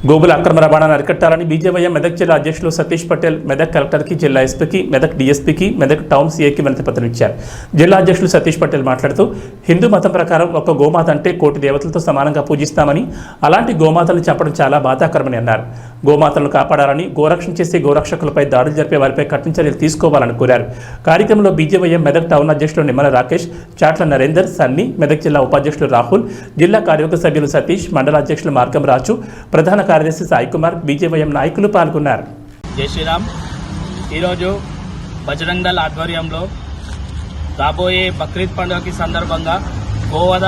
గోవుల అక్రమ రవాణాను అరికట్టాలని బీజేవైఎం మెదక్ జిల్లా అధ్యక్షులు సతీష్ పటేల్ మెదక్ కలెక్టర్కి, జిల్లా ఎస్పీకి, మెదక్ డీఎస్పీకి, మెదక్ టౌన్ సీఐకి వినతిపత్రం ఇచ్చారు. జిల్లా అధ్యక్షులు సతీష్ పటేల్ మాట్లాడుతూ, హిందూ మతం ప్రకారం ఒక గోమాత అంటే కోటి దేవతలతో సమానంగా పూజిస్తామని, అలాంటి గోమాతలను చంపడం చాలా బాధాకరమని అన్నారు. గోమాతలను కాపాడాలని, గోరక్షణ చేసే గోరక్షకులపై దాడులు జరిపే వారిపై కఠిన చర్యలు తీసుకోవాలని కోరారు. కార్యక్రమంలో బీజేవైఎం మెదక్ టౌన్ అధ్యక్షులు నిమ్మల రాకేష్, చాట్ల నరేందర్, సన్నీ, మెదక్ జిల్లా ఉపాధ్యక్షులు రాహుల్, జిల్లా కార్యవర్గ సభ్యులు సతీష్, మండల అధ్యక్షులు మార్గం రాజు, ప్రధాన కార్యదర్శి సాయి కుమార్, బీజేవైఎం నాయకులు పాల్గొన్నారు. జై శ్రీరామ్. ఈరోజు బజరంగ్ దళ్ ఆధ్వర్యంలో రాబోయే బక్రీద్ పండుగకి సందర్భంగా గోవధ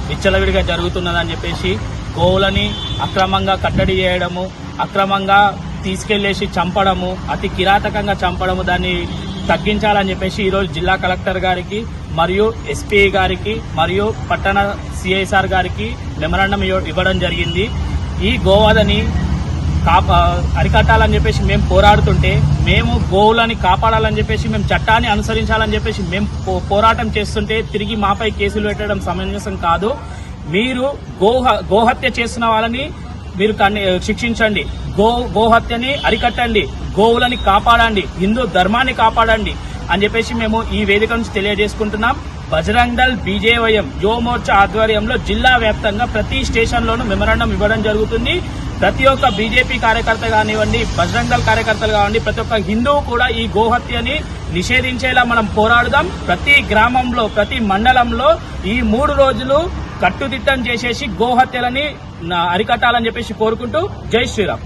విచ్చలవిడిగా జరుగుతున్నదని చెప్పేసి, గోవులని అక్రమంగా కట్టడి చేయడము, అక్రమంగా తీసుకెళ్లేసి చంపడము, అతి కిరాతకంగా చంపడము, దాన్ని తగ్గించాలని చెప్పేసి ఈరోజు జిల్లా కలెక్టర్ గారికి మరియు ఎస్పీ గారికి మరియు పట్టణ సిఐసార్ గారికి మెమరాండం ఇవ్వడం జరిగింది. ఈ గోవధని అరికట్టాలని చెప్పేసి మేము పోరాడుతుంటే, మేము గోవులని కాపాడాలని చెప్పేసి, మేము చట్టాన్ని అనుసరించాలని చెప్పేసి మేము పోరాటం చేస్తుంటే తిరిగి మాపై కేసులు పెట్టడం సమంజసం కాదు. మీరు గోహత్య చేస్తున్న వాళ్ళని మీరు శిక్షించండి, గోహత్యని అరికట్టండి, గోవులని కాపాడండి, హిందూ ధర్మాన్ని కాపాడండి అని చెప్పేసి మేము ఈ వేదిక నుంచి తెలియజేసుకుంటున్నాం. బజరంగ్ దళ్ బీజేవైఎం యువ మోర్చా ఆధ్వర్యంలో జిల్లా వ్యాప్తంగా ప్రతి స్టేషన్లోనూ మెమరాండం ఇవ్వడం జరుగుతుంది. ప్రతి ఒక్క బీజేపీ కార్యకర్త కానివ్వండి, బజరంగ్ దళ్ కార్యకర్తలు కానివ్వండి, ప్రతి ఒక్క హిందువు కూడా ఈ గోహత్యని నిషేధించేలా మనం పోరాడుదాం. ప్రతి గ్రామంలో, ప్రతి మండలంలో ఈ 3 రోజులు కట్టుదిట్టం చేసేసి గోహత్యలని అరికట్టాలని చెప్పేసి కోరుకుంటూ జై శ్రీరామ్.